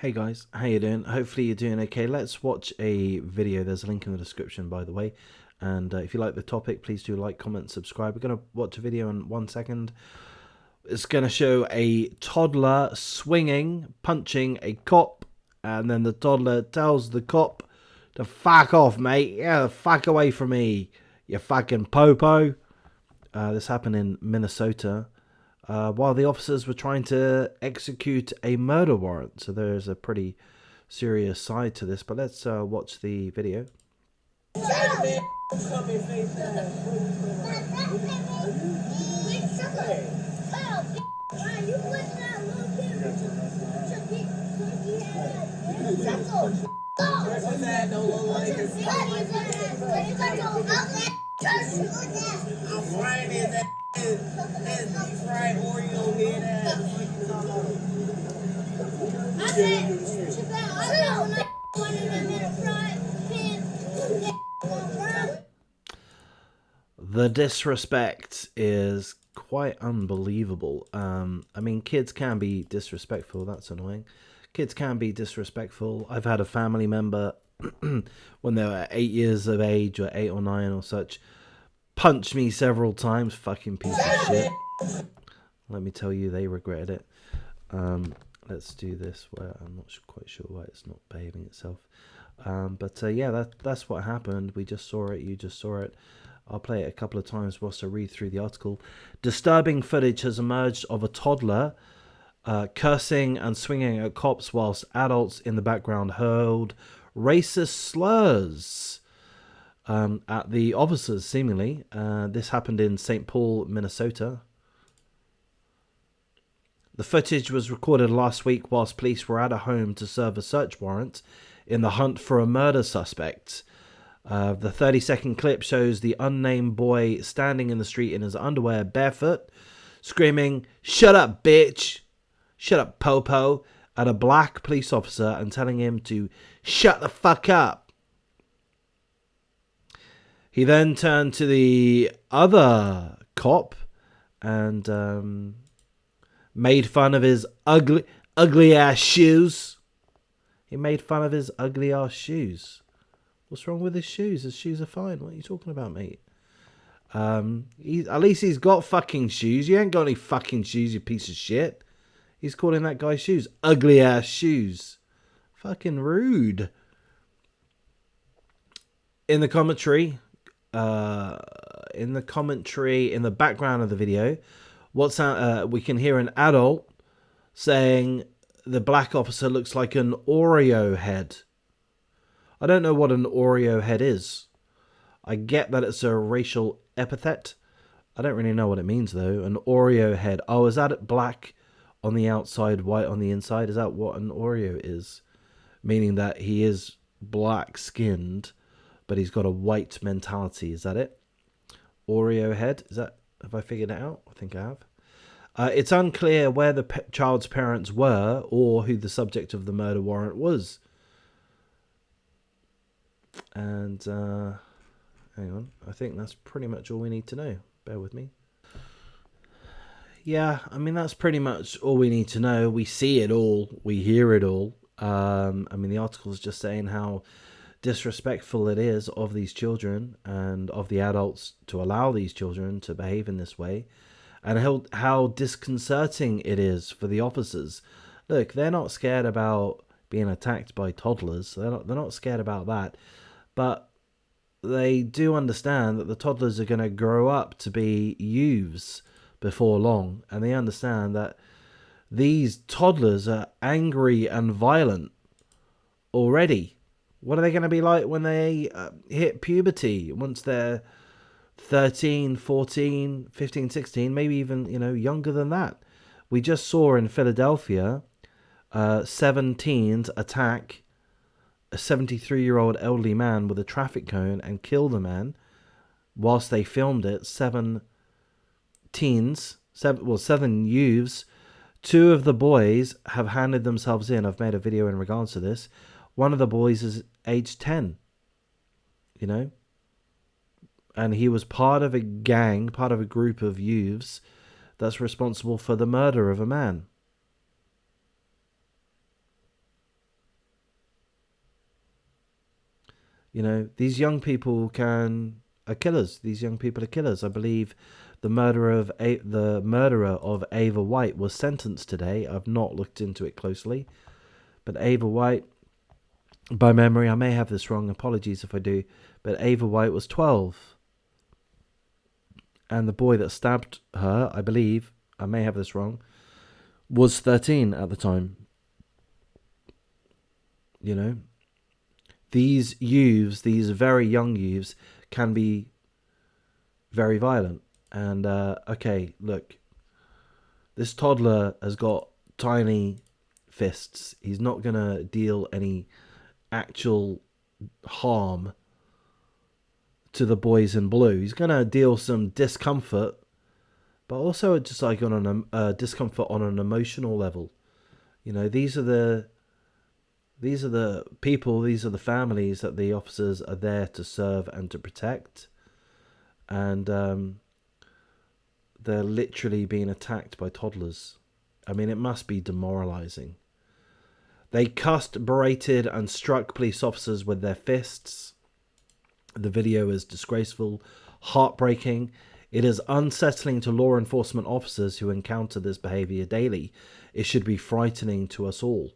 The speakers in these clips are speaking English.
Hey guys, how you doing? Hopefully you're doing okay. Let's watch a video. There's a link in the description, by the way. And if you like the topic, please do like, comment, subscribe. We're going to watch a video in 1 second. It's going to show a toddler swinging, punching a cop. And then the toddler tells the cop to fuck off, mate. Yeah, fuck away from me, you fucking popo. This happened in Minnesota. While the officers were trying to execute a murder warrant. So there's a pretty serious side to this, but let's watch the video. The disrespect is quite unbelievable. I mean, kids can be disrespectful. That's annoying. Kids can be disrespectful. I've had a family member when they were 8 years of age or 8 or 9 or such punch me several times. Fucking piece of shit. Let me tell you, they regretted it. Let's do this where I'm not quite sure why it's not behaving itself. But yeah, that's what happened. We just saw it. You just saw it. I'll play it a couple of times whilst I read through the article. Disturbing footage has emerged of a toddler cursing and swinging at cops whilst adults in the background hurled racist slurs at the officers, seemingly. This happened in St. Paul, Minnesota. The footage was recorded last week whilst police were at a home to serve a search warrant in the hunt for a murder suspect. The 30-second clip shows the unnamed boy standing in the street in his underwear, barefoot, screaming, "Shut up, bitch! Shut up, popo!" at a black police officer and telling him to shut the fuck up. He then turned to the other cop and made fun of his ugly ass shoes. He made fun of his ugly ass shoes. What's wrong with his shoes? His shoes are fine. What are you talking about, mate? At least he's got fucking shoes. You ain't got any fucking shoes, you piece of shit. He's calling that guy shoes. Ugly ass shoes. Fucking rude. In the commentary, in the background of the video, we can hear an adult saying the black officer looks like an Oreo head. I don't know what an Oreo head is. I get that it's a racial epithet. I don't really know what it means, though. An Oreo head. Oh, is that black on the outside, white on the inside? Is that what an Oreo is? Meaning that he is black-skinned, but he's got a white mentality. Is that it? Oreo head? Have I figured it out? I think I have. It's unclear where the child's parents were or who the subject of the murder warrant was. And hang on, I think that's pretty much all we need to know. Bear with me. Yeah, I mean, that's pretty much all we need to know. We see it all, we hear it all. I mean, the article is just saying how disrespectful it is of these children and of the adults to allow these children to behave in this way, and how disconcerting it is for the officers. Look, they're not scared about being attacked by toddlers. They're not scared about that. But they do understand that the toddlers are going to grow up to be youths before long. And they understand that these toddlers are angry and violent already. What are they going to be like when they hit puberty? Once they're 13, 14, 15, 16, maybe even, younger than that. We just saw in Philadelphia 7 teens attack a 73-year-old elderly man with a traffic cone and kill the man whilst they filmed it. 7 youths. 2 of the boys have handed themselves in. I've made a video in regards to this. One of the boys is age 10, and he was part of a gang, part of a group of youths that's responsible for the murder of a man. You know, these young people are killers. These young people are killers. I believe the murderer of Ava White was sentenced today. I've not looked into it closely, but Ava White, by memory, I may have this wrong. Apologies if I do, but Ava White was 12, and the boy that stabbed her, I believe, I may have this wrong, was 13 at the time. You know, these youths, these very young youths, can be very violent. And okay, look, this toddler has got tiny fists. He's not gonna deal any actual harm to the boys in blue. He's gonna deal some discomfort, but also just like on a discomfort on an emotional level. You know, these are the people, these are the families that the officers are there to serve and to protect, and they're literally being attacked by toddlers. I mean, it must be demoralizing. They cussed, berated, and struck police officers with their fists. The video is disgraceful, heartbreaking. It is unsettling to law enforcement officers who encounter this behavior daily. It should be frightening to us all.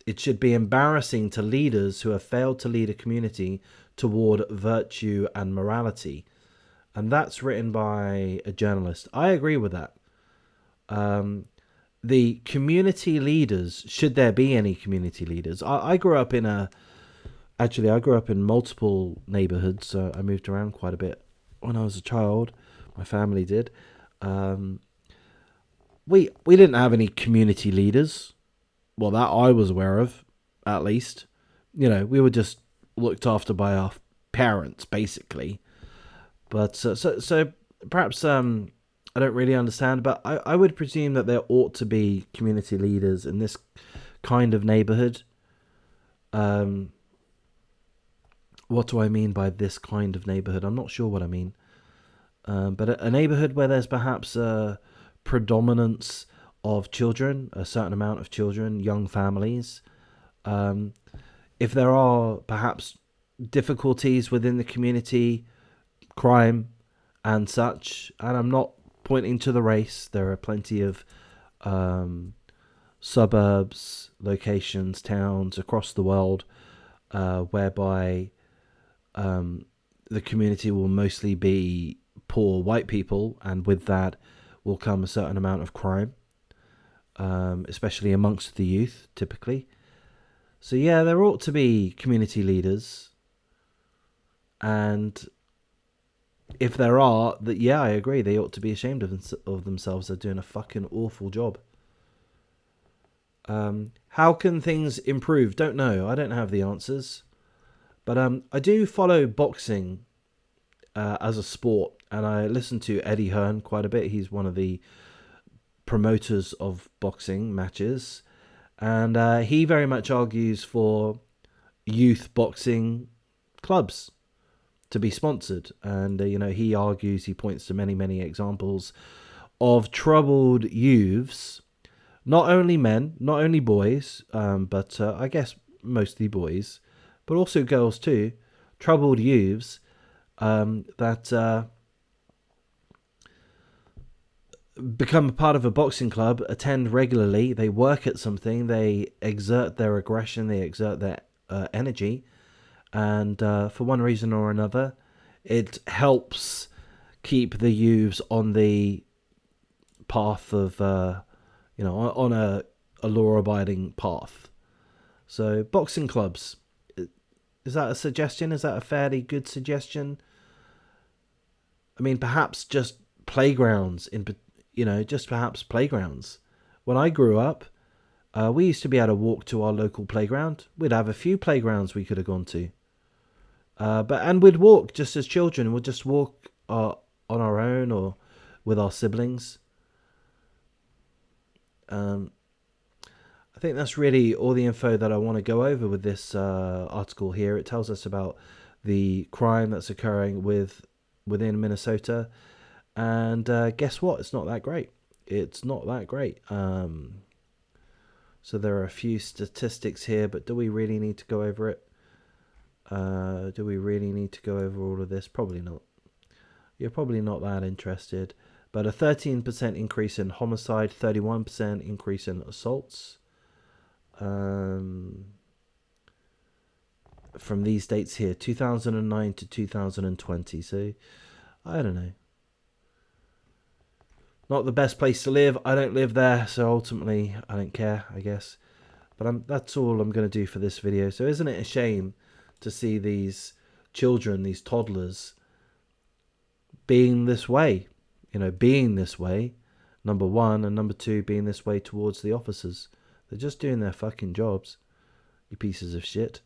It should be embarrassing to leaders who have failed to lead a community toward virtue and morality. And that's written by a journalist. I agree with that. The community leaders, should there be any community leaders? I grew up in I grew up in multiple neighborhoods. I moved around quite a bit when I was a child. My family did. We didn't have any community leaders. Well, that I was aware of, at least. You know, we were just looked after by our parents, basically. But so perhaps I don't really understand, but I would presume that there ought to be community leaders in this kind of neighborhood. What do I mean by this kind of neighborhood? I'm not sure what I mean. But a neighborhood where there's perhaps a predominance of children, a certain amount of children, young families. If there are perhaps difficulties within the community, crime and such, and I'm not pointing to the race, there are plenty of suburbs, locations, towns across the world whereby the community will mostly be poor white people, and with that will come a certain amount of crime, especially amongst the youth, typically. So yeah, there ought to be community leaders, and if there are, that yeah, I agree, they ought to be ashamed of themselves. They're doing a fucking awful job. How can things improve? Don't know. I don't have the answers, but I do follow boxing as a sport, and I listen to Eddie Hearn quite a bit. He's one of the promoters of boxing matches, and he very much argues for youth boxing clubs to be sponsored. And you know, he argues, he points to many examples of troubled youths, not only men, not only boys, but I guess mostly boys, but also girls too, troubled youths that become a part of a boxing club, attend regularly, they work at something, they exert their aggression, they exert their energy, and for one reason or another, it helps keep the youths on the path of, on a law-abiding path. So, boxing clubs, is that a suggestion? Is that a fairly good suggestion? I mean, perhaps just playgrounds, just perhaps playgrounds. When I grew up, we used to be able to walk to our local playground. We'd have a few playgrounds we could have gone to. And we'd walk just as children. We'd just walk on our own or with our siblings. I think that's really all the info that I want to go over with this article here. It tells us about the crime that's occurring within Minnesota. And guess what? It's not that great. It's not that great. So there are a few statistics here, but do we really need to go over it? Do we really need to go over all of this? Probably not. You're probably not that interested. But a 13% increase in homicide, 31% increase in assaults. From these dates here, 2009 to 2020. So, I don't know. Not the best place to live. I don't live there, so ultimately I don't care, I guess. But that's all I'm going to do for this video. So isn't it a shame to see these children, these toddlers, being this way? You know, being this way, number one, and number two, being this way towards the officers. They're just doing their fucking jobs, you pieces of shit.